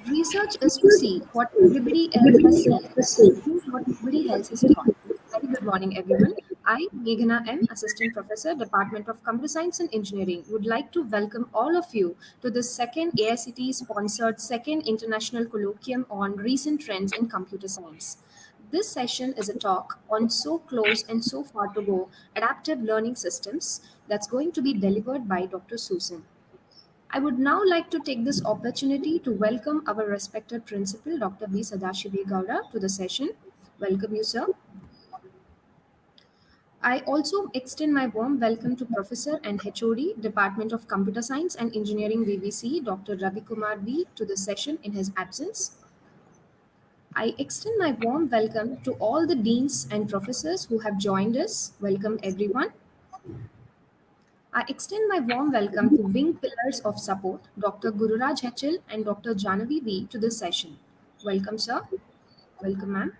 Research is to see what everybody else has seen and repeat what nobody else has taught. Very good morning, everyone. I, Meghana M., Assistant Professor, Department of Computer Science and Engineering, would like to welcome all of you to the second AICT-sponsored Second International Colloquium on Recent Trends in Computer Science. This session is a talk on so close and so far to go adaptive learning systems that's going to be delivered by Dr. Susan. I would now like to take this opportunity to welcome our respected principal, Dr. V. Sadashivi Gowda, to the session. Welcome you, sir. I also extend my warm welcome to Professor and HOD, Department of Computer Science and Engineering VVCE, Dr. Ravi Kumar V, to the session in his absence. I extend my warm welcome to all the deans and professors who have joined us. Welcome, everyone. I extend my warm welcome to Wing Pillars of Support, Dr. Gururaj Hechil and Dr. Janavi V, to this session. Welcome, sir. Welcome, ma'am.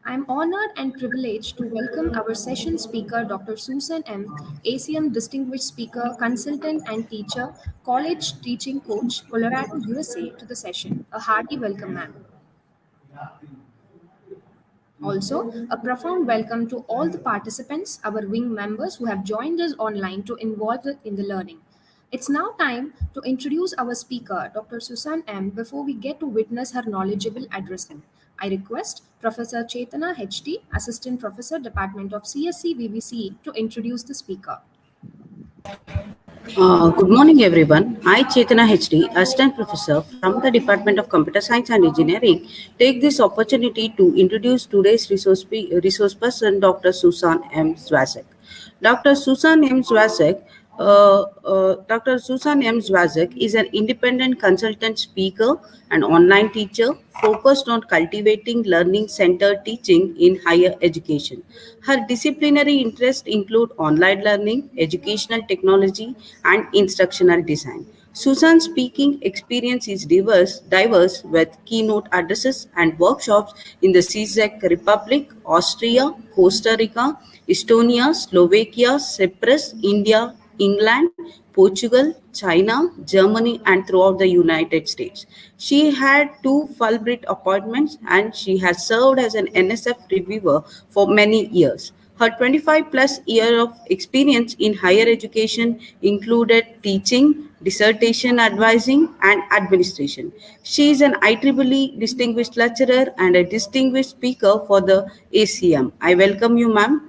I am honored and privileged to welcome our session speaker, Dr. Susan M., ACM Distinguished Speaker, Consultant and Teacher, College Teaching Coach, Colorado, USA, to the session. A hearty welcome, ma'am. Also, a profound welcome to all the participants, our wing members who have joined us online to involve in the learning. It's now time to introduce our speaker, Dr. Susan M., before we get to witness her knowledgeable addressing. I request Professor Chetana HT, Assistant Professor, Department of CSC VVCE, to introduce the speaker. Good morning, everyone. I, Chetana HD, Assistant Professor from the Department of Computer Science and Engineering, take this opportunity to introduce today's resource person, Dr. Susan M. Zvacek. Dr. Susan M. Zvacek Dr. Susan M. Zvacek is an independent consultant speaker and online teacher focused on cultivating learning-centered teaching in higher education. Her disciplinary interests include online learning, educational technology, and instructional design. Susan's speaking experience is diverse with keynote addresses and workshops in the Czech Republic, Austria, Costa Rica, Estonia, Slovakia, Cyprus, India, England, Portugal, China, Germany, and throughout the United States. She had 2 Fulbright appointments and she has served as an NSF reviewer for many years. Her 25 plus year of experience in higher education included teaching, dissertation advising, and administration. She is an IEEE distinguished lecturer and a distinguished speaker for the ACM. I welcome you, ma'am.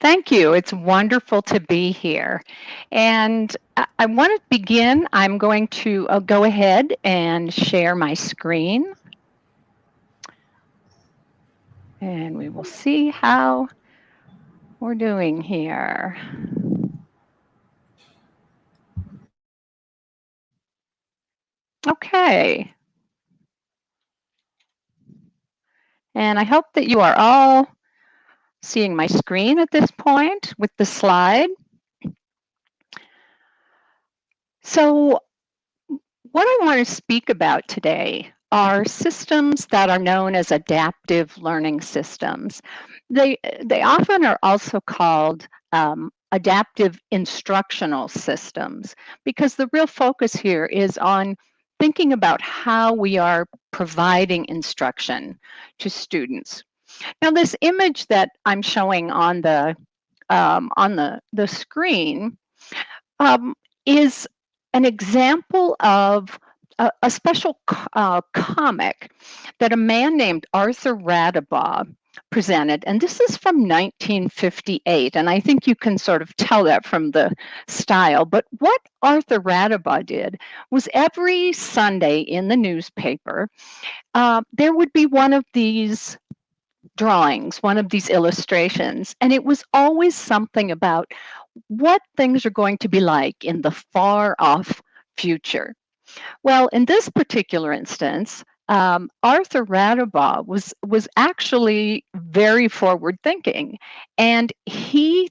Thank you. It's wonderful to be here. And I want to begin. I'm going to go ahead and share my screen. And we will see how we're doing here. Okay. And I hope that you are all seeing my screen at this point with the slide. So what I want to speak about today are systems that are known as adaptive learning systems. They often are also called adaptive instructional systems because the real focus here is on thinking about how we are providing instruction to students. Now, this image that I'm showing on the screen is an example of a special comic that a man named Arthur Radabaugh presented, and this is from 1958, and I think you can sort of tell that from the style. But what Arthur Radabaugh did was every Sunday in the newspaper, there would be one of these drawings, one of these illustrations, and it was always something about what things are going to be like in the far off future. Well, in this particular instance, Arthur Radabaugh was actually very forward thinking, and he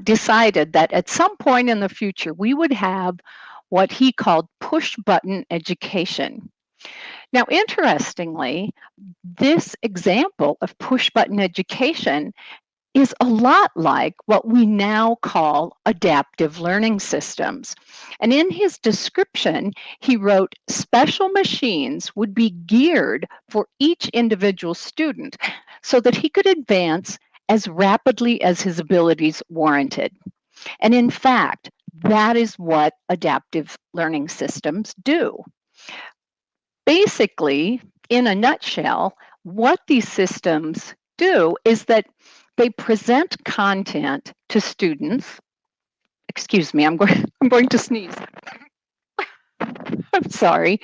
decided that at some point in the future we would have what he called push button education. Now, interestingly, this example of push-button education is a lot like what we now call adaptive learning systems. And in his description, he wrote, special machines would be geared for each individual student so that he could advance as rapidly as his abilities warranted. And in fact, that is what adaptive learning systems do. Basically, in a nutshell, what these systems do is that they present content to students. Excuse me, I'm going to sneeze. I'm sorry.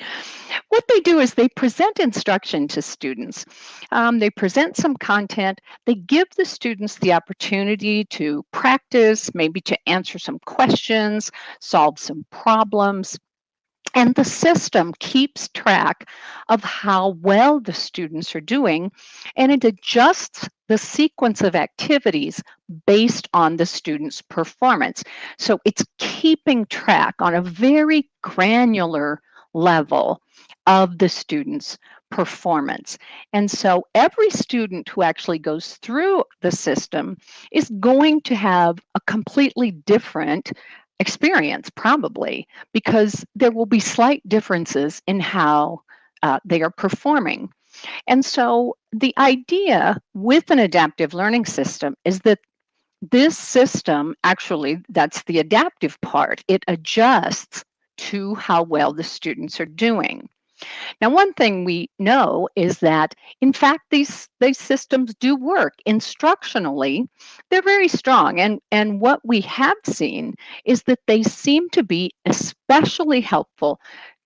What they do is they present instruction to students. They present some content. They give the students the opportunity to practice, maybe to answer some questions, solve some problems. And the system keeps track of how well the students are doing, and it adjusts the sequence of activities based on the student's performance. So it's keeping track on a very granular level of the student's performance. And so every student who actually goes through the system is going to have a completely different experience, probably, because there will be slight differences in how they are performing. And so the idea with an adaptive learning system is that this system, actually, that's the adaptive part, it adjusts to how well the students are doing. Now, one thing we know is that, in fact, these systems do work instructionally. They're very strong. And what we have seen is that they seem to be especially helpful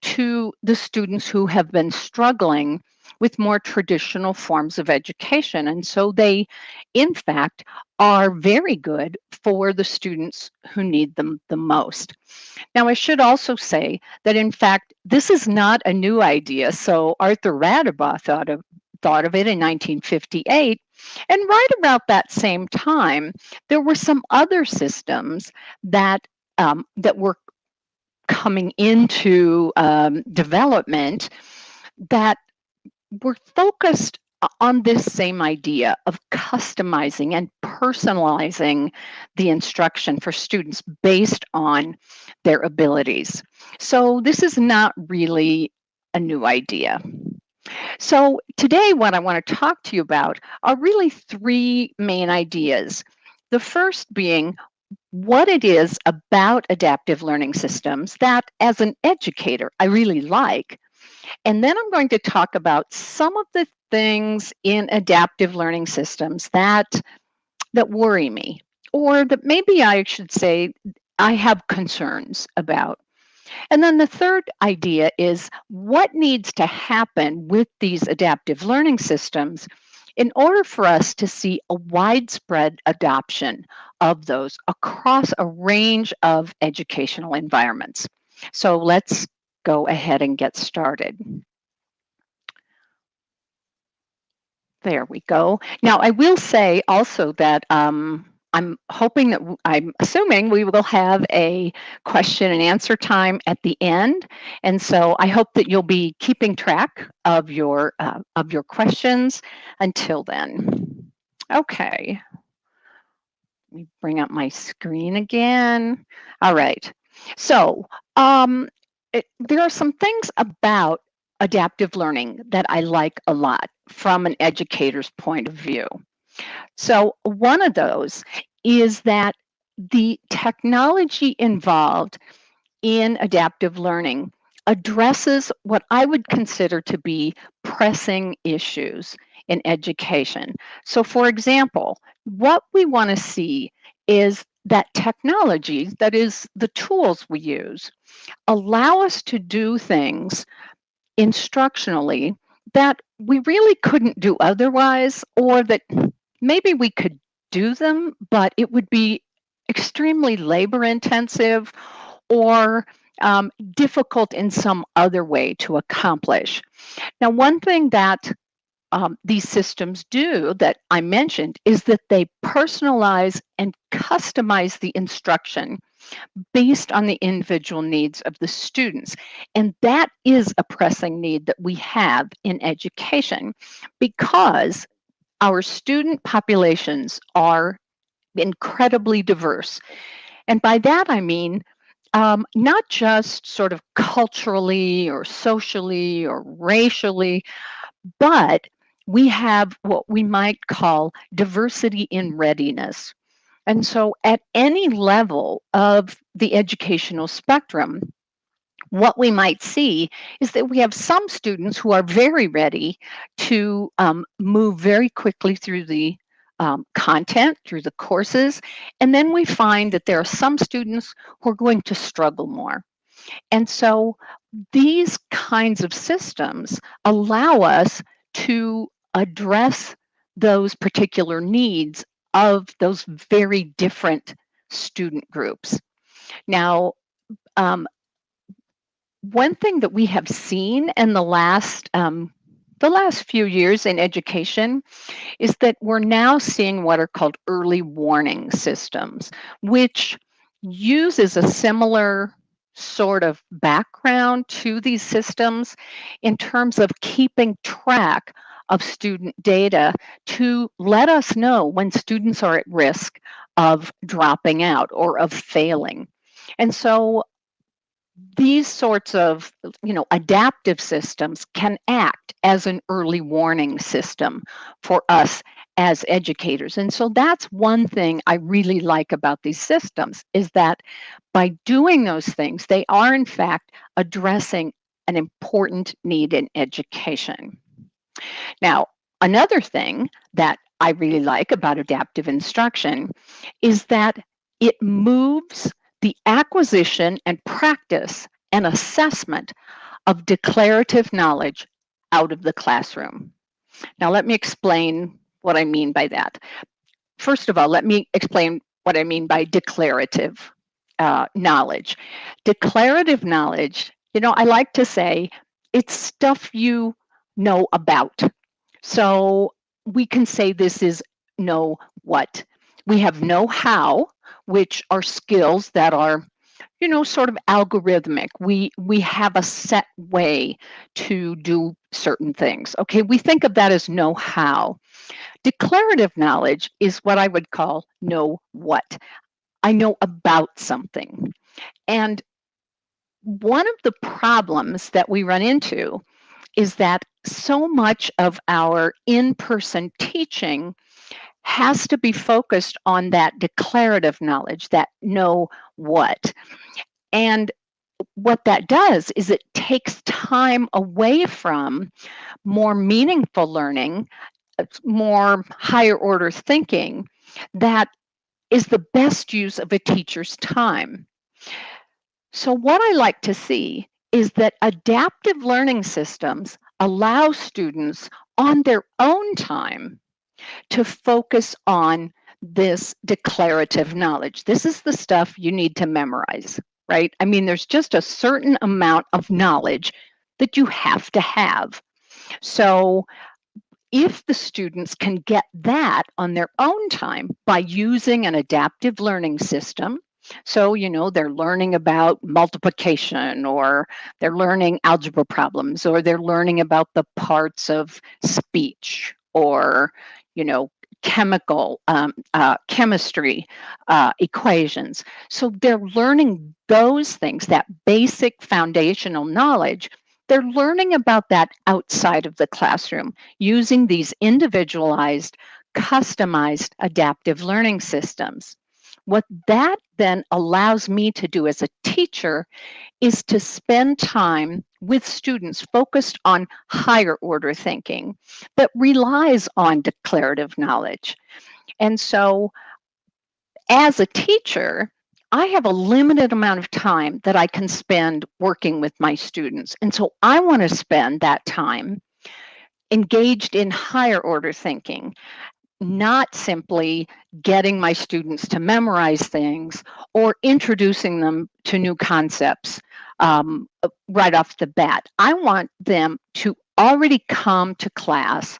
to the students who have been struggling with more traditional forms of education. And so they, in fact, are very good for the students who need them the most. Now, I should also say that, in fact, this is not a new idea. So Arthur Radabaugh thought of it in 1958. And right about that same time, there were some other systems that were coming into development that were focused on this same idea of customizing and personalizing the instruction for students based on their abilities. So this is not really a new idea. So today, what I want to talk to you about are really three main ideas. The first being what it is about adaptive learning systems that, as an educator, I really like. And then I'm going to talk about some of the things in adaptive learning systems that worry me, or that maybe I should say I have concerns about. And then the third idea is what needs to happen with these adaptive learning systems in order for us to see a widespread adoption of those across a range of educational environments. So let's go ahead and get started. There we go. Now, I will say also that I'm assuming we will have a question and answer time at the end. And so I hope that you'll be keeping track of your questions until then. Okay. Let me bring up my screen again. All right. So there are some things about adaptive learning that I like a lot from an educator's point of view. So one of those is that the technology involved in adaptive learning addresses what I would consider to be pressing issues in education. So for example, what we want to see is that technology, that is the tools we use, allow us to do things instructionally that we really couldn't do otherwise, or that maybe we could do them, but it would be extremely labor intensive or difficult in some other way to accomplish. Now, one thing that these systems do that I mentioned is that they personalize and customize the instruction based on the individual needs of the students. And that is a pressing need that we have in education because our student populations are incredibly diverse. And by that, I mean, not just sort of culturally or socially or racially, but we have what we might call diversity in readiness. And so, at any level of the educational spectrum, what we might see is that we have some students who are very ready to move very quickly through the content, through the courses. And then we find that there are some students who are going to struggle more. And so these kinds of systems allow us to address those particular needs of those very different student groups. Now, one thing that we have seen in the last few years in education is that we're now seeing what are called early warning systems, which uses a similar sort of background to these systems in terms of keeping track of student data to let us know when students are at risk of dropping out or of failing. And so these sorts of adaptive systems can act as an early warning system for us as educators. And so that's one thing I really like about these systems, is that by doing those things, they are in fact addressing an important need in education. Now, another thing that I really like about adaptive instruction is that it moves the acquisition and practice and assessment of declarative knowledge out of the classroom. Now, let me explain what I mean by that. First of all, let me explain what I mean by declarative knowledge. Declarative knowledge, I like to say it's stuff you know about. So we can say this is know what. We have know how, which are skills that are, sort of algorithmic. We have a set way to do certain things. Okay, we think of that as know how. Declarative knowledge is what I would call know what. I know about something. And one of the problems that we run into is that so much of our in-person teaching has to be focused on that declarative knowledge, that know what. And what that does is it takes time away from more meaningful learning, more higher order thinking that is the best use of a teacher's time. So what I like to see is that adaptive learning systems allow students on their own time to focus on this declarative knowledge. This is the stuff you need to memorize, right? I mean, there's just a certain amount of knowledge that you have to have. So if the students can get that on their own time by using an adaptive learning system, so, they're learning about multiplication, or they're learning algebra problems, or they're learning about the parts of speech, or, chemistry equations. So they're learning those things, that basic foundational knowledge. They're learning about that outside of the classroom using these individualized, customized adaptive learning systems. What that then allows me to do as a teacher is to spend time with students focused on higher order thinking that relies on declarative knowledge. And so as a teacher, I have a limited amount of time that I can spend working with my students. And so I want to spend that time engaged in higher order thinking, not simply getting my students to memorize things or introducing them to new concepts right off the bat. I want them to already come to class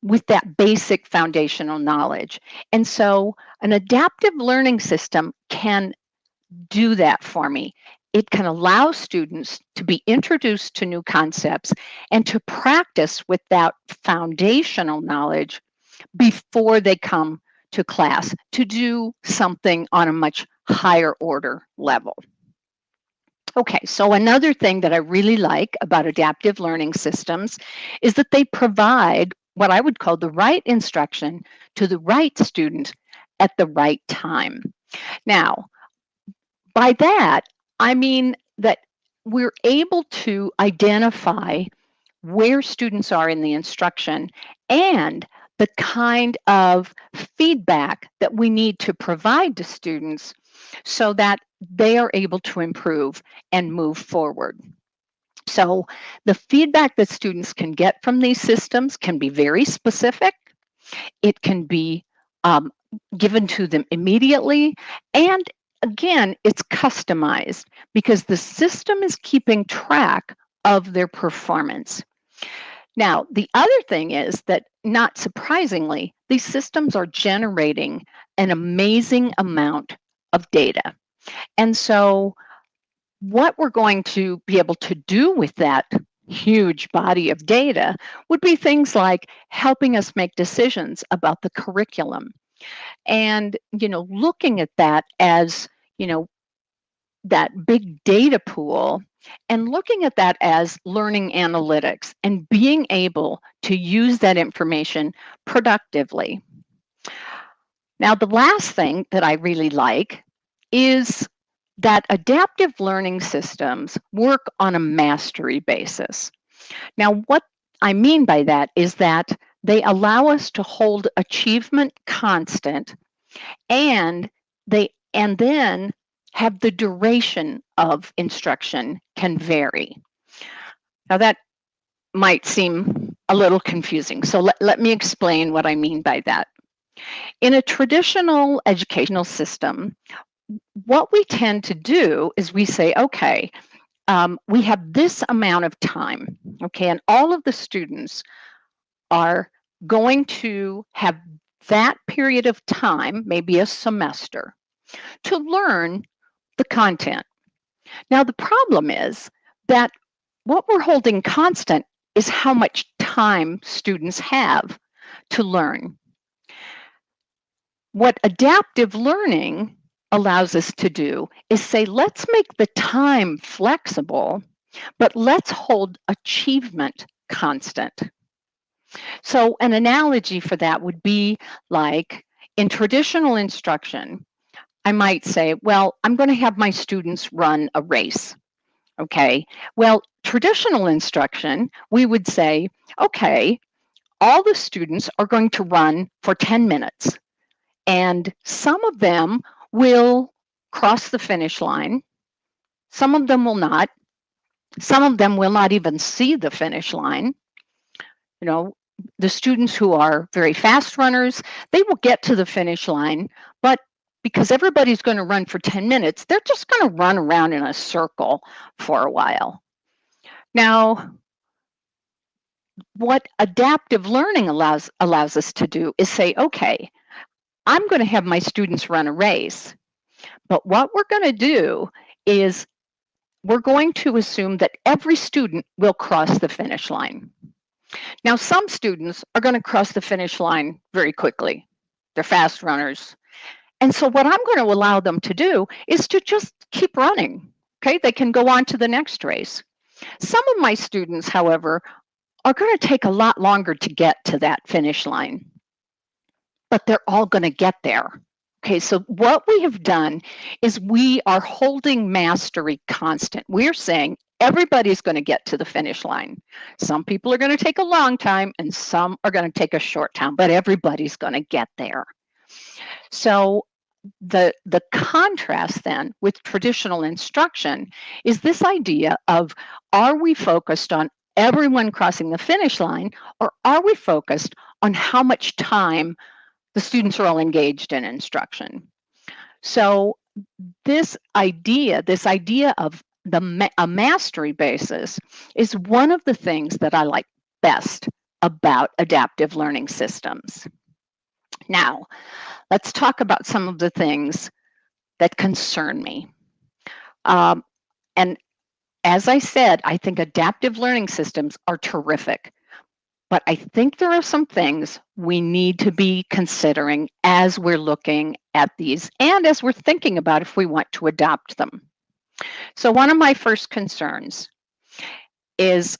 with that basic foundational knowledge. And so an adaptive learning system can do that for me. It can allow students to be introduced to new concepts and to practice with that foundational knowledge before they come to class to do something on a much higher order level. Okay, so another thing that I really like about adaptive learning systems is that they provide what I would call the right instruction to the right student at the right time. Now, by that, I mean that we're able to identify where students are in the instruction and the kind of feedback that we need to provide to students so that they are able to improve and move forward. So the feedback that students can get from these systems can be very specific. It can be given to them immediately. And again, it's customized because the system is keeping track of their performance. Now, the other thing is that, not surprisingly, these systems are generating an amazing amount of data. And so what we're going to be able to do with that huge body of data would be things like helping us make decisions about the curriculum and, looking at that as, that big data pool and looking at that as learning analytics and being able to use that information productively. Now, the last thing that I really like is that adaptive learning systems work on a mastery basis. Now, what I mean by that is that they allow us to hold achievement constant and then have the duration of instruction can vary. Now that might seem a little confusing, so let me explain what I mean by that. In a traditional educational system, what we tend to do is we say, okay, we have this amount of time, okay, and all of the students are going to have that period of time, maybe a semester, to learn the content. Now, the problem is that what we're holding constant is how much time students have to learn. What adaptive learning allows us to do is say, let's make the time flexible, but let's hold achievement constant. So an analogy for that would be like in traditional instruction, I might say, well, I'm going to have my students run a race. Okay. Well, traditional instruction, we would say, okay, all the students are going to run for 10 minutes, and some of them will cross the finish line. Some of them will not. Some of them will not even see the finish line. The students who are very fast runners, they will get to the finish line, but because everybody's going to run for 10 minutes, they're just going to run around in a circle for a while. Now, what adaptive learning allows us to do is say, okay, I'm going to have my students run a race, but what we're going to do is we're going to assume that every student will cross the finish line. Now, some students are going to cross the finish line very quickly. They're fast runners. And so what I'm going to allow them to do is to just keep running. Okay, they can go on to the next race. Some of my students, however, are going to take a lot longer to get to that finish line, but they're all going to get there. Okay, so what we have done is we are holding mastery constant. We're saying everybody's going to get to the finish line. Some people are going to take a long time and some are going to take a short time, but everybody's going to get there. So the contrast then with traditional instruction is this idea of, are we focused on everyone crossing the finish line, or are we focused on how much time the students are all engaged in instruction? So this idea of a mastery basis is one of the things that I like best about adaptive learning systems. Now, let's talk about some of the things that concern me. And as I said, I think adaptive learning systems are terrific. But I think there are some things we need to be considering as we're looking at these and as we're thinking about if we want to adopt them. So one of my first concerns is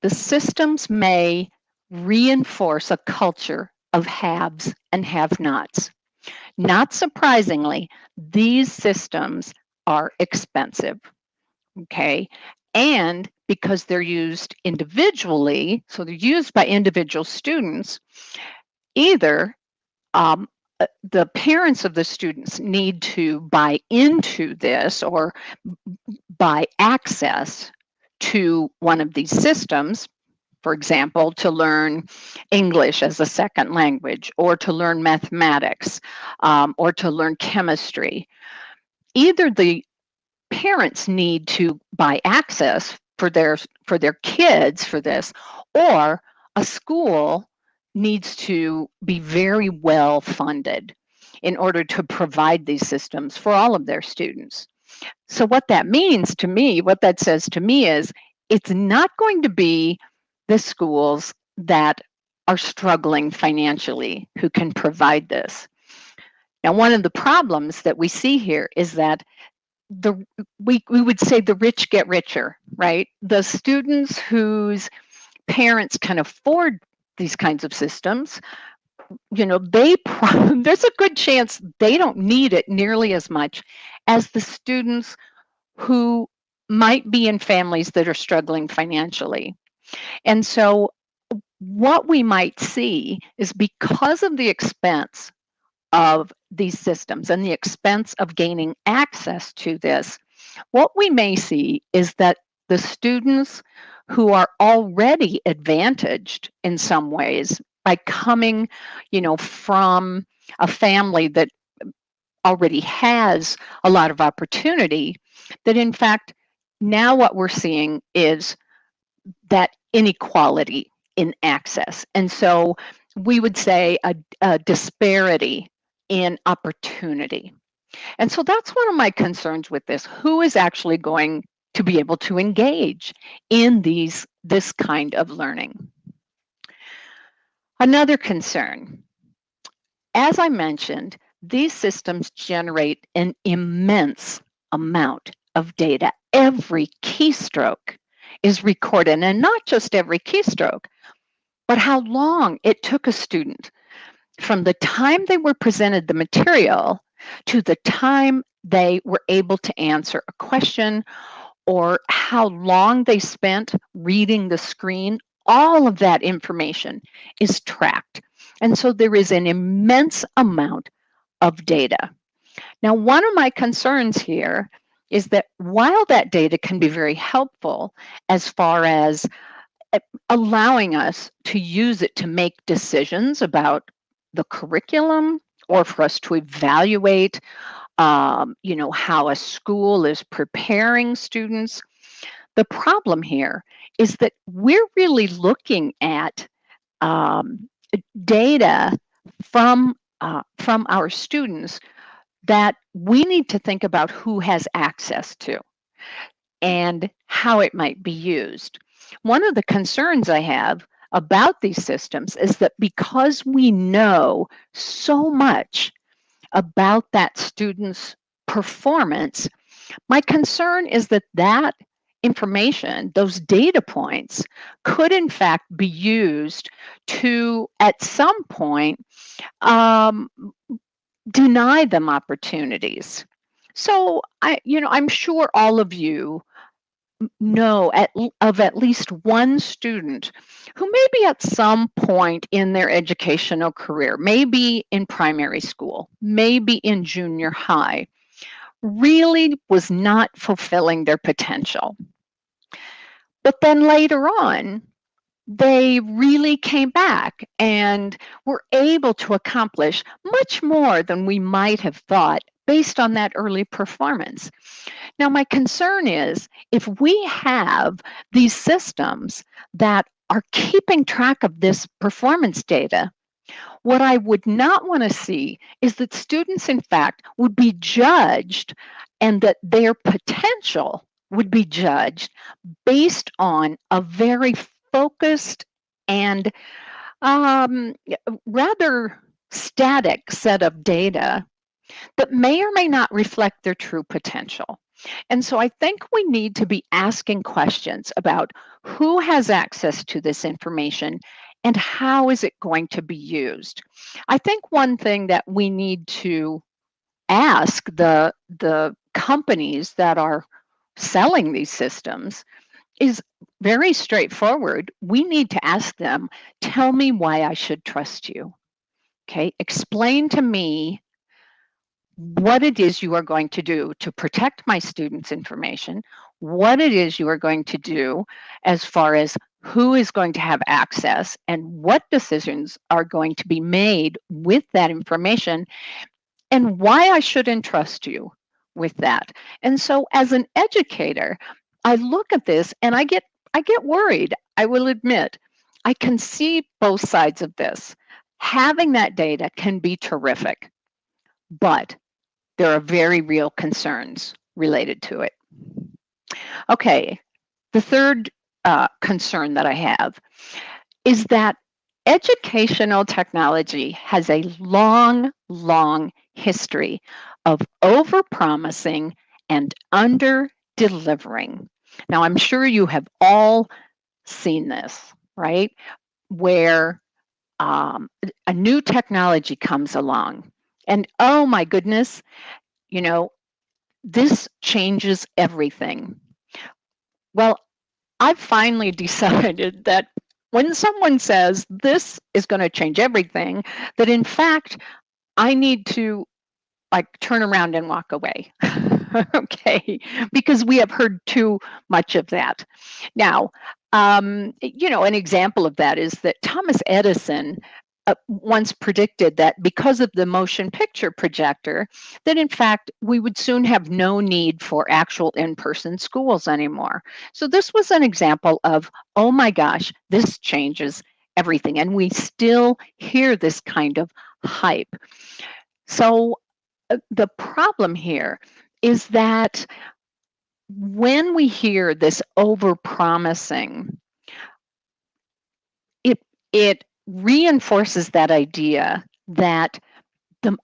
the systems may reinforce a culture of haves and have-nots. Not surprisingly, these systems are expensive, okay? And because they're used individually, so they're used by individual students, either the parents of the students need to buy into this or buy access to one of these systems, for example, to learn English as a second language, or to learn mathematics, or to learn chemistry. Either the parents need to buy access for their kids for this, or a school needs to be very well funded in order to provide these systems for all of their students. So what that means to me, what that says to me is it's not going to be the schools that are struggling financially who can provide this. Now, one of the problems that we see here is that we would say the rich get richer, right? The students whose parents can afford these kinds of systems, you know, there's a good chance they don't need it nearly as much as the students who might be in families that are struggling financially. And so what we might see is because of the expense of these systems and the expense of gaining access to this, what we may see is that the students who are already advantaged in some ways by coming, you know, from a family that already has a lot of opportunity, that in fact, now what we're seeing is that inequality in access. And so we would say a disparity in opportunity. And so that's one of my concerns with this. Who is actually going to be able to engage in this kind of learning? Another concern, as I mentioned, these systems generate an immense amount of data. Every keystroke is recorded, and not just every keystroke, but how long it took a student from the time they were presented the material to the time they were able to answer a question, or how long they spent reading the screen. All of that information is tracked. And so there is an immense amount of data. Now, one of my concerns here is that while that data can be very helpful as far as allowing us to use it to make decisions about the curriculum, or for us to evaluate, you know, how a school is preparing students, the problem here is that we're really looking at data from our students that we need to think about who has access to and how it might be used. One of the concerns I have about these systems is that because we know so much about that student's performance, my concern is that that information, those data points, could in fact be used to, at some point, deny them opportunities. So I'm sure all of you know of at least one student who maybe at some point in their educational career, maybe in primary school, maybe in junior high, really was not fulfilling their potential. But then later on, they really came back and were able to accomplish much more than we might have thought based on that early performance. Now, my concern is if we have these systems that are keeping track of this performance data, what I would not want to see is that students, in fact, would be judged and that their potential would be judged based on a very focused and rather static set of data that may or may not reflect their true potential. And so I think we need to be asking questions about who has access to this information and how is it going to be used. I think one thing that we need to ask the companies that are selling these systems is very straightforward. We need to ask them, tell me why I should trust you. Okay, explain to me what it is you are going to do to protect my students' information, what it is you are going to do as far as who is going to have access and what decisions are going to be made with that information, and why I should entrust you with that. And so as an educator, I look at this and I get worried. I will admit, I can see both sides of this. Having that data can be terrific, but there are very real concerns related to it. Okay, the third concern that I have is that educational technology has a long, long history of overpromising and under-delivering. Now, I'm sure you have all seen this, right? Where a new technology comes along, and oh my goodness, you know, this changes everything. Well, I've finally decided that when someone says this is going to change everything, that in fact, I need to like turn around and walk away. Okay, because we have heard too much of that. Now, you know, an example of that is that Thomas Edison once predicted that because of the motion picture projector, that in fact we would soon have no need for actual in-person schools anymore. So this was an example of, oh my gosh, this changes everything. And we still hear this kind of hype. So the problem here is that when we hear this overpromising, it reinforces that idea that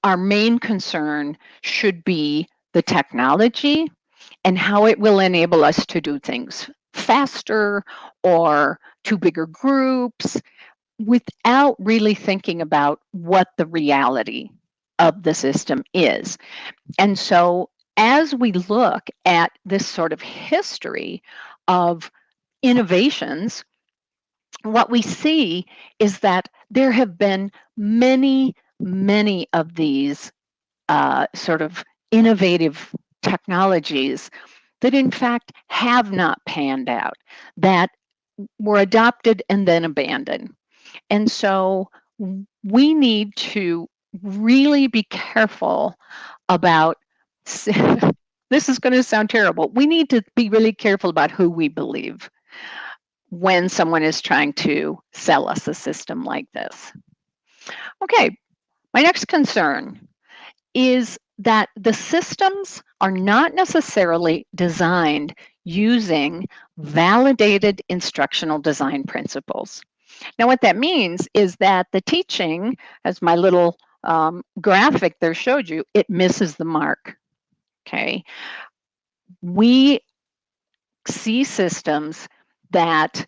our main concern should be the technology and how it will enable us to do things faster or to bigger groups without really thinking about what the reality of the system is. And so as we look at this sort of history of innovations, what we see is that there have been many, many of these sort of innovative technologies that in fact have not panned out, that were adopted and then abandoned. And so we need to really be careful about, this is going to sound terrible, we need to be really careful about who we believe when someone is trying to sell us a system like this. Okay, my next concern is that the systems are not necessarily designed using validated instructional design principles. Now, what that means is that the teaching, as my little graphic there showed you, it misses the mark. Okay, we see systems that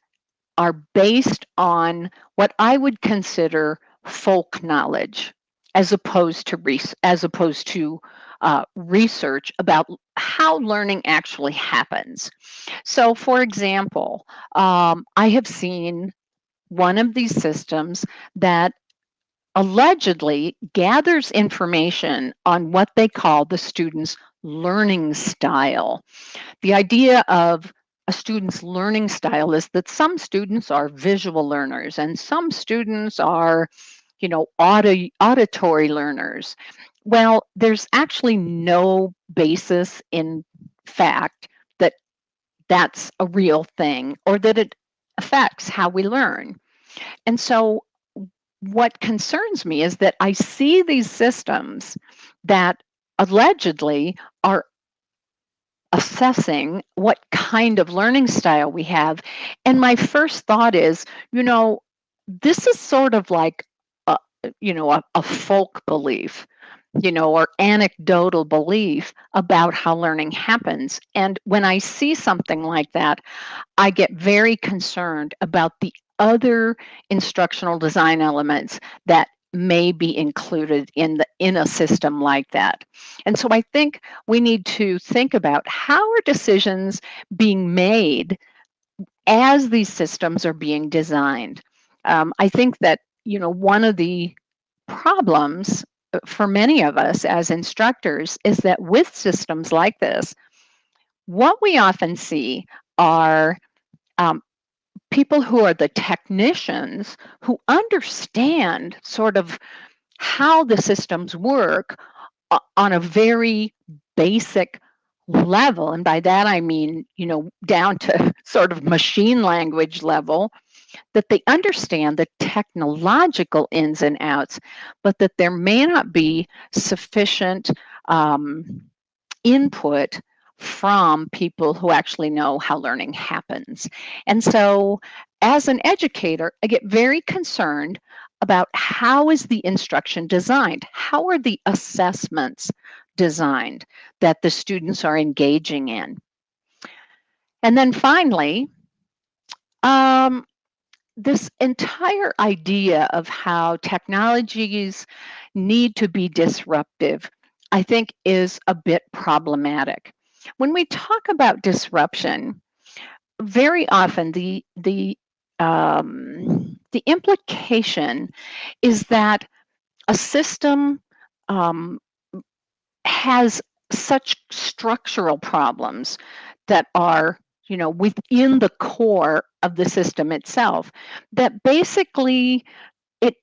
are based on what I would consider folk knowledge, as opposed to research about how learning actually happens. So, for example, I have seen one of these systems that allegedly gathers information on what they call the student's learning style. The idea of a student's learning style is that some students are visual learners and some students are, you know, auditory learners. Well, there's actually no basis in fact that that's a real thing or that it affects how we learn. And so what concerns me is that I see these systems that allegedly are assessing what kind of learning style we have. And my first thought is, this is sort of like a folk belief, or anecdotal belief about how learning happens. And when I see something like that, I get very concerned about the other instructional design elements that may be included in a system like that. And so I think we need to think about how are decisions being made as these systems are being designed. I think that one of the problems for many of us as instructors is that with systems like this, what we often see are people who are the technicians who understand sort of how the systems work on a very basic level. And by that, I mean, down to sort of machine language level, that they understand the technological ins and outs, but that there may not be sufficient input from people who actually know how learning happens. And so as an educator, I get very concerned about how is the instruction designed? How are the assessments designed that the students are engaging in? And then finally, this entire idea of how technologies need to be disruptive, I think, is a bit problematic. When we talk about disruption, very often the implication is that a system has such structural problems that are within the core of the system itself, that basically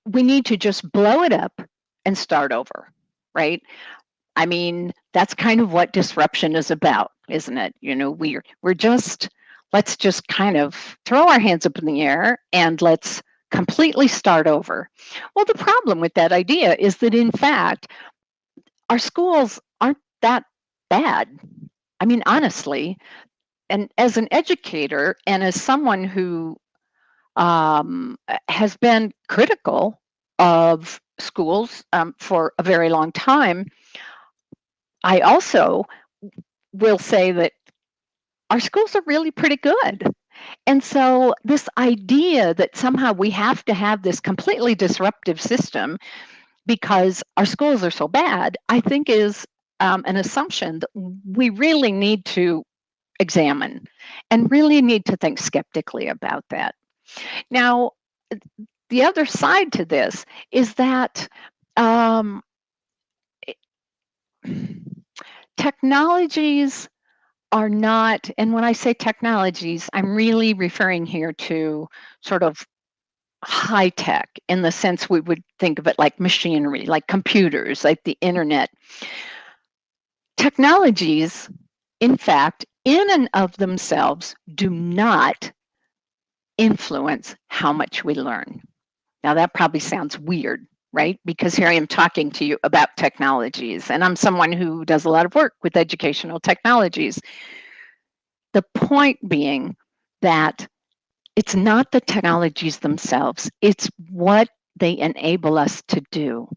we need to just blow it up and start over, right? I mean, that's kind of what disruption is about, isn't it? Let's just kind of throw our hands up in the air and let's completely start over. Well, the problem with that idea is that, in fact, our schools aren't that bad. I mean, honestly, and as an educator and as someone who has been critical of schools for a very long time, I also will say that our schools are really pretty good. And so this idea that somehow we have to have this completely disruptive system because our schools are so bad, I think is an assumption that we really need to examine and really need to think skeptically about that. Now, the other side to this is that technologies are not, and when I say technologies, I'm really referring here to sort of high tech in the sense we would think of it like machinery, like computers, like the internet. Technologies, in fact, in and of themselves, do not influence how much we learn. Now, that probably sounds weird, right? Because here I am talking to you about technologies, and I'm someone who does a lot of work with educational technologies. The point being that it's not the technologies themselves, it's what they enable us to do,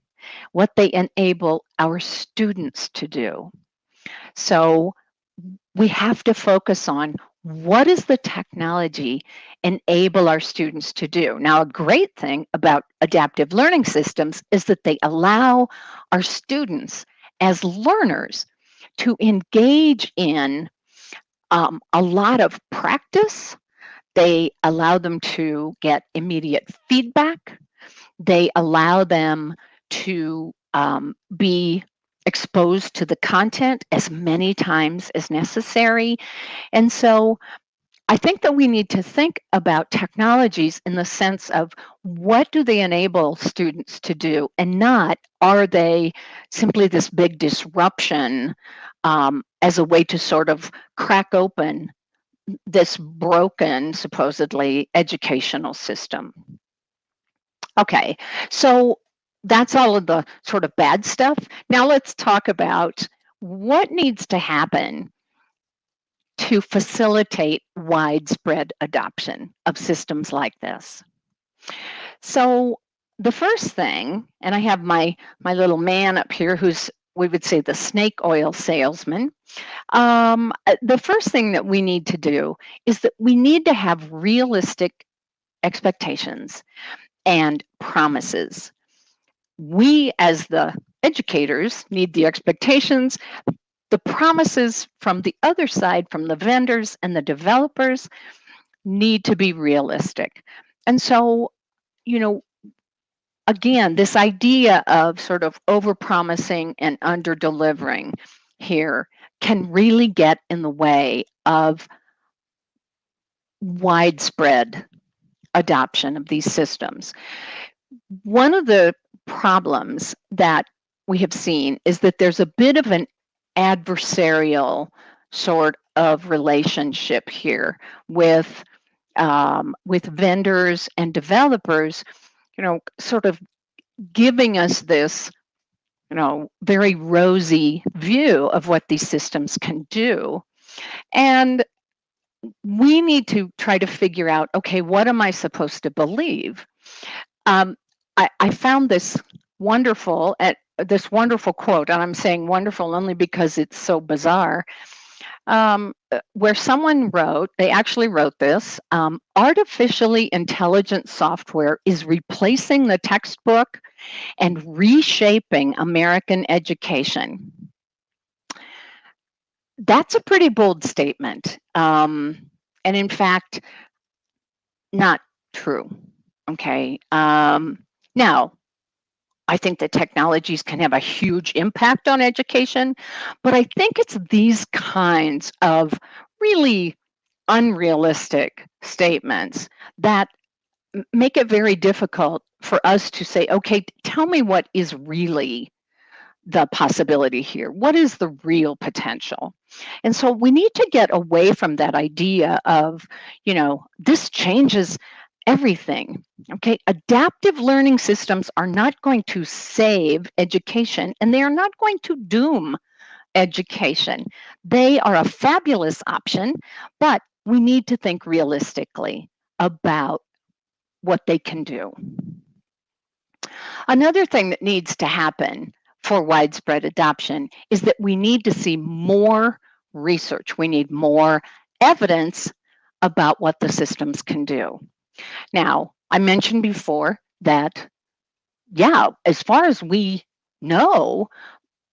what they enable our students to do. So we have to focus on what does the technology enable our students to do? Now, a great thing about adaptive learning systems is that they allow our students as learners to engage in a lot of practice. They allow them to get immediate feedback. They allow them to be exposed to the content as many times as necessary. And so I think that we need to think about technologies in the sense of what do they enable students to do, and not are they simply this big disruption as a way to sort of crack open this broken, supposedly, educational system. Okay, so that's all of the sort of bad stuff. Now let's talk about what needs to happen to facilitate widespread adoption of systems like this. So the first thing, and I have my little man up here who's, we would say, the snake oil salesman. The first thing that we need to do is that we need to have realistic expectations and promises. We, as the educators, need the expectations. The promises from the other side, from the vendors and the developers, need to be realistic. And so, you know, again, this idea of sort of overpromising and under-delivering here can really get in the way of widespread adoption of these systems. One of the problems that we have seen is that there's a bit of an adversarial sort of relationship here with vendors and developers, you know, sort of giving us this, you know, very rosy view of what these systems can do. And we need to try to figure out, okay, what am I supposed to believe? I found this wonderful quote, and I'm saying wonderful only because it's so bizarre, where someone wrote, they actually wrote this, artificially intelligent software is replacing the textbook and reshaping American education. That's a pretty bold statement, and in fact, not true, okay? Now, I think that technologies can have a huge impact on education, but I think it's these kinds of really unrealistic statements that make it very difficult for us to say, okay, tell me what is really the possibility here. What is the real potential? And so we need to get away from that idea of, you know, this changes everything. Okay, adaptive learning systems are not going to save education, and they are not going to doom education. They are a fabulous option, but we need to think realistically about what they can do. Another thing that needs to happen for widespread adoption is that we need to see more research. We need more evidence about what the systems can do. Now, I mentioned before that, yeah, as far as we know,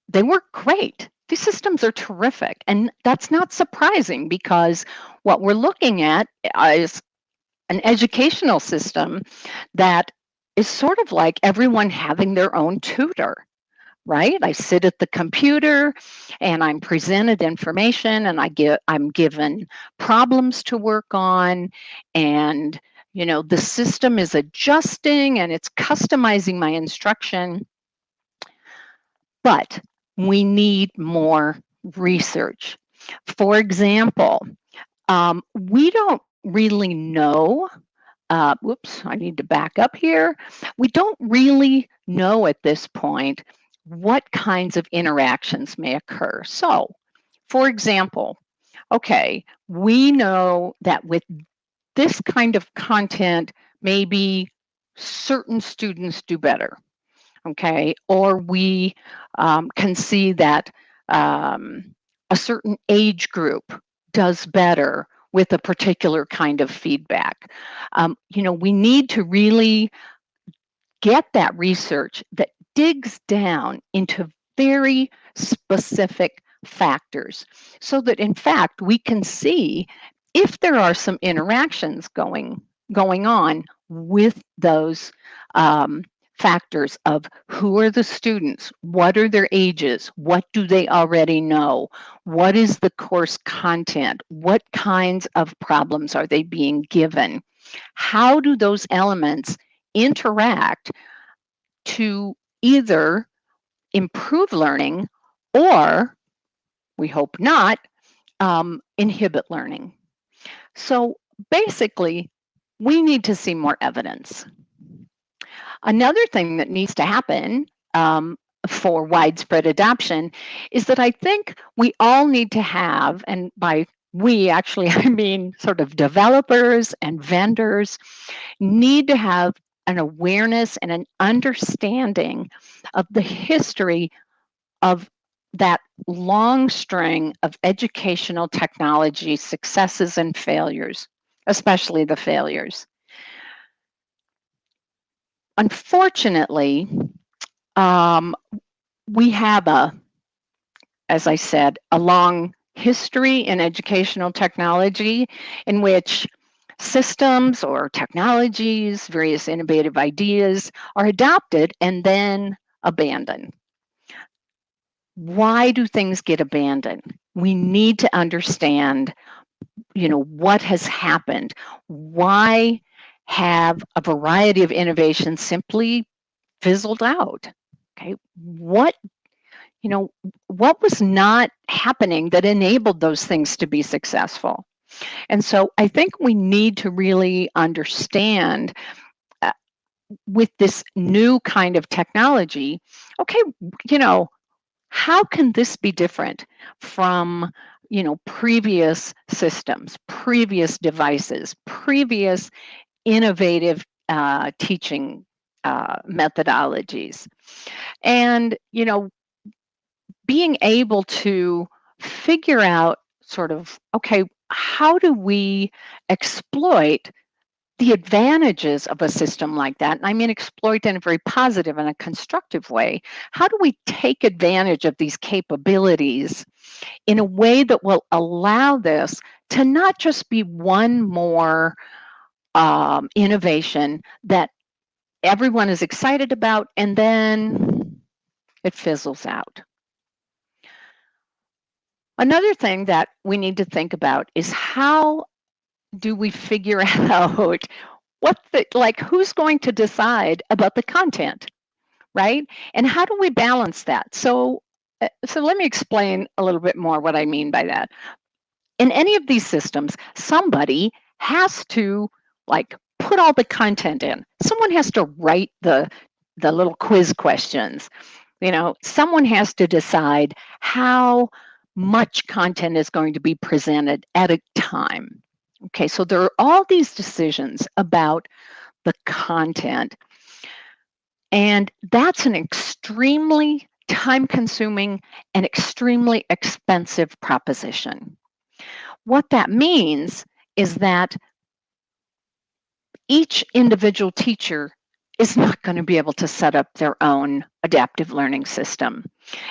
they work great. These systems are terrific. And that's not surprising because what we're looking at is an educational system that is sort of like everyone having their own tutor, right? I sit at the computer and I'm presented information and I'm given problems to work on, and you know, the system is adjusting and it's customizing my instruction. But we need more research. For example, we don't really know, whoops, I need to back up here. We don't really know at this point what kinds of interactions may occur. So, for example, okay, we know that with this kind of content, maybe certain students do better, okay? Or we can see that a certain age group does better with a particular kind of feedback. You know, we need to really get that research that digs down into very specific factors so that in fact we can see if there are some interactions going on with those factors of who are the students, what are their ages, what do they already know, what is the course content, what kinds of problems are they being given, how do those elements interact to either improve learning or, we hope not, inhibit learning. So basically, we need to see more evidence. Another thing that needs to happen for widespread adoption is that I think we all need to have, and by we actually, I mean, sort of developers and vendors need to have an awareness and an understanding of the history of that long string of educational technology successes and failures, especially the failures. Unfortunately, we have as I said, a long history in educational technology in which systems or technologies, various innovative ideas are adopted and then abandoned. Why do things get abandoned? We need to understand, what has happened. Why have a variety of innovations simply fizzled out? Okay, what was not happening that enabled those things to be successful? And so I think we need to really understand with this new kind of technology, okay, how can this be different from, previous systems, previous devices, previous innovative teaching methodologies? And, being able to figure out sort of, okay, how do we exploit the advantages of a system like that? And I mean exploit in a very positive and a constructive way. How do we take advantage of these capabilities in a way that will allow this to not just be one more innovation that everyone is excited about and then it fizzles out? Another thing that we need to think about is how do we figure out who's going to decide about the content, right? And how do we balance that? So let me explain a little bit more what I mean by that. In any of these systems, somebody has to put all the content in. Someone has to write the little quiz questions. Someone has to decide how much content is going to be presented at a time. Okay, so there are all these decisions about the content, and that's an extremely time-consuming and extremely expensive proposition. What that means is that each individual teacher is not going to be able to set up their own adaptive learning system.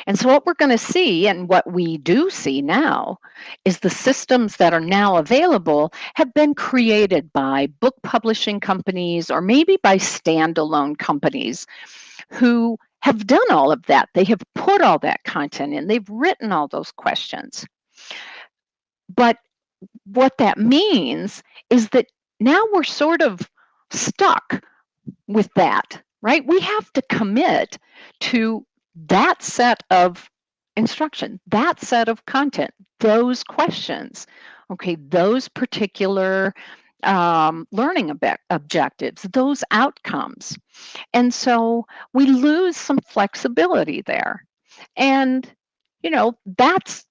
And so what we're going to see, and what we do see now, is the systems that are now available have been created by book publishing companies or maybe by standalone companies who have done all of that. They have put all that content in. They've written all those questions. But what that means is that now we're sort of stuck with that, right? We have to commit to that set of instruction, that set of content, those questions, okay, those particular learning objectives, those outcomes. And so we lose some flexibility there. And, that's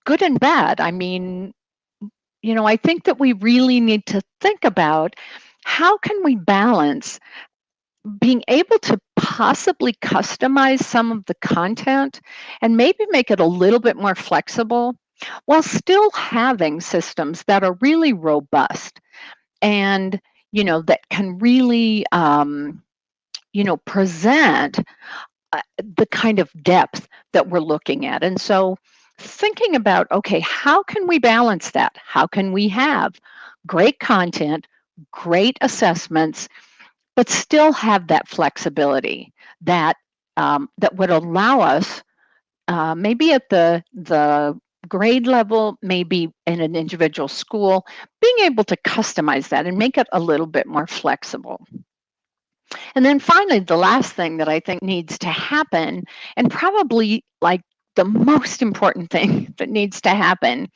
good and bad. I mean, I think that we really need to think about how can we balance being able to possibly customize some of the content and maybe make it a little bit more flexible while still having systems that are really robust and, that can really, present the kind of depth that we're looking at. And so thinking about, okay, how can we balance that? How can we have great content, great assessments, but still have that flexibility that that would allow us maybe at the grade level, maybe in an individual school, being able to customize that and make it a little bit more flexible. And then finally, the last thing that I think needs to happen, and probably the most important thing that needs to happen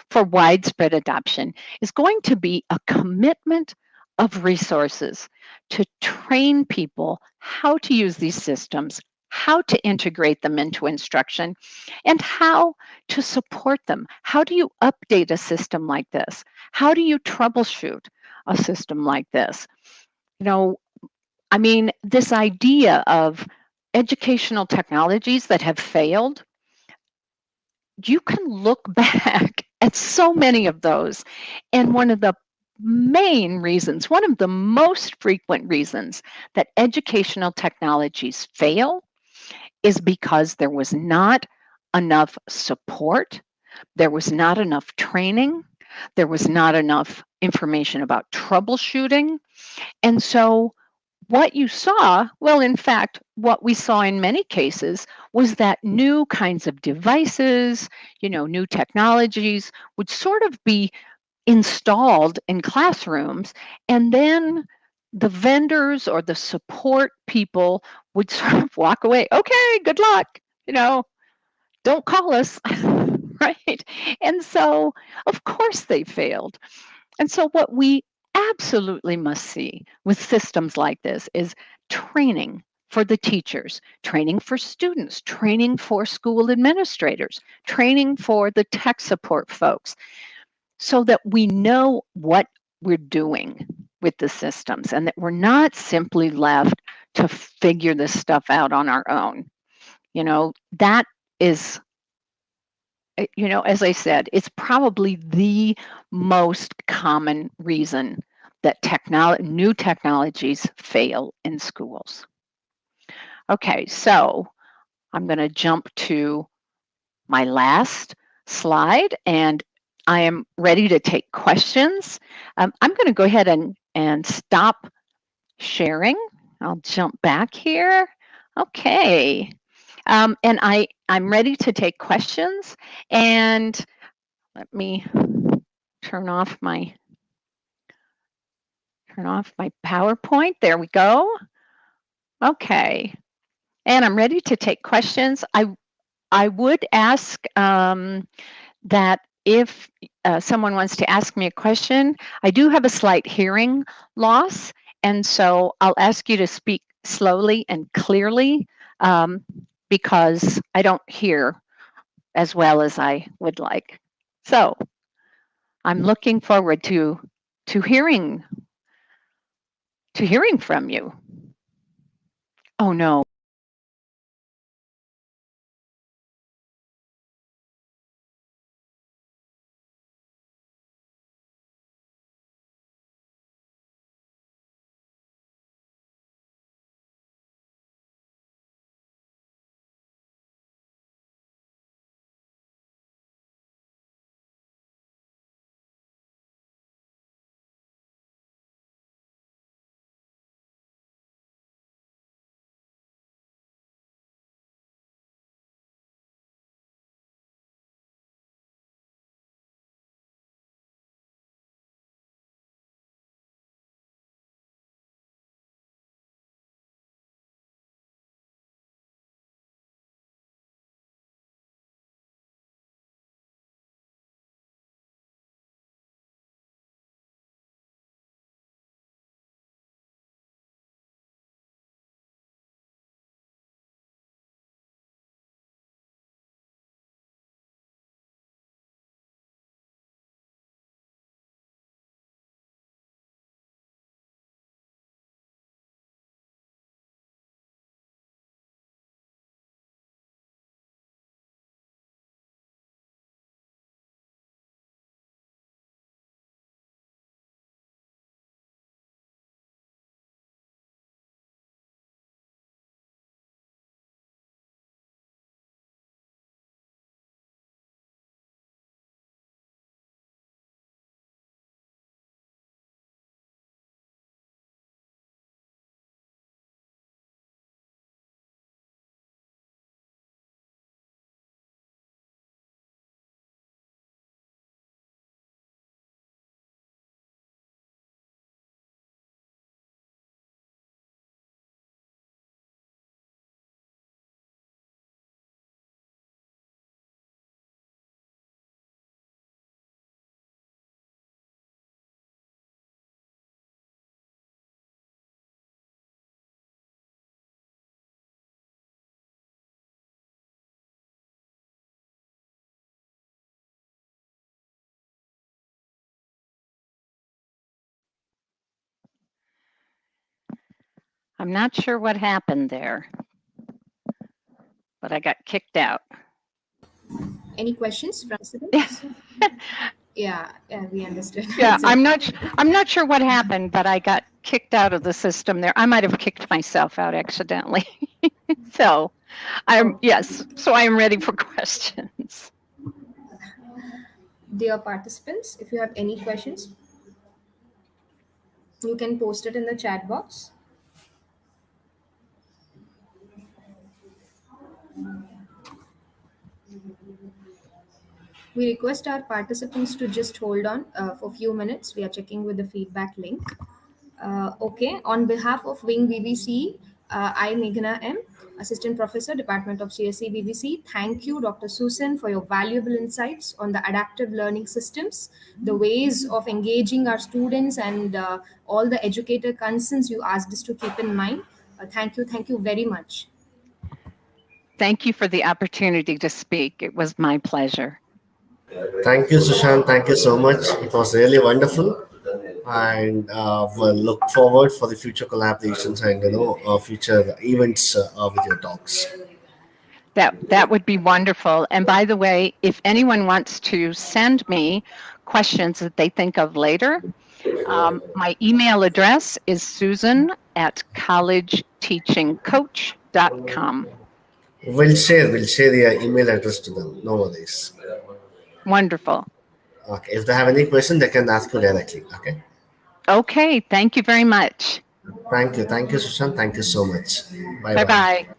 for widespread adoption, is going to be a commitment of resources to train people how to use these systems how to integrate them into instruction, and how to support them. How do you update a system like this? How do you troubleshoot a system like this? You know, I mean, this idea of educational technologies that have failed, you can look back at so many of those. And one of the main reasons, one of the most frequent reasons that educational technologies fail is because there was not enough support, there was not enough training, there was not enough information about troubleshooting. And so what you saw, well, in fact, what we saw in many cases was that new kinds of devices, new technologies would sort of be installed in classrooms, and then the vendors or the support people would sort of walk away. Okay, good luck. Don't call us. Right? And so, of course, they failed. And so, what we absolutely must see with systems like this is training for the teachers, training for students, training for school administrators, training for the tech support folks, so that we know what we're doing with the systems and that we're not simply left to figure this stuff out on our own. That is, as I said, it's probably the most common reason that new technologies fail in schools. Okay, so I'm going to jump to my last slide, and I am ready to take questions. I'm going to go ahead and stop sharing. I'll jump back here. Okay. And I'm ready to take questions. And let me turn off my PowerPoint. There we go. Okay. And I'm ready to take questions. I would ask that if someone wants to ask me a question, I do have a slight hearing loss, and so I'll ask you to speak slowly and clearly because I don't hear as well as I would like. So I'm looking forward to hearing from you. Oh no. I'm not sure what happened there, but I got kicked out. Any questions from students? Yeah, we understood. Yeah, It's I'm okay. not sure what happened, but I got kicked out of the system there. I might have kicked myself out accidentally. So I'm so I am ready for questions. Dear participants, if you have any questions, you can post it in the chat box. We request our participants to just hold on for a few minutes. We are checking with the feedback link. Okay, on behalf of Wing VVC, I, Meghana M., Assistant Professor, Department of CSE VVC, thank you, Dr. Susan, for your valuable insights on the adaptive learning systems, the ways of engaging our students, and all the educator concerns you asked us to keep in mind. Thank you very much. Thank you for the opportunity to speak. It was my pleasure. Thank you, Sushant. Thank you so much. It was really wonderful, and we'll look forward for the future collaborations and future events with your talks. That would be wonderful. And by the way, if anyone wants to send me questions that they think of later, my email address is susan@collegeteachingcoach.com. We'll share the email address to them. No worries. Wonderful. Okay. If they have any question, they can ask you directly. Okay. Okay. Thank you very much. Thank you, Sushant. Thank you so much. Bye Bye bye. bye.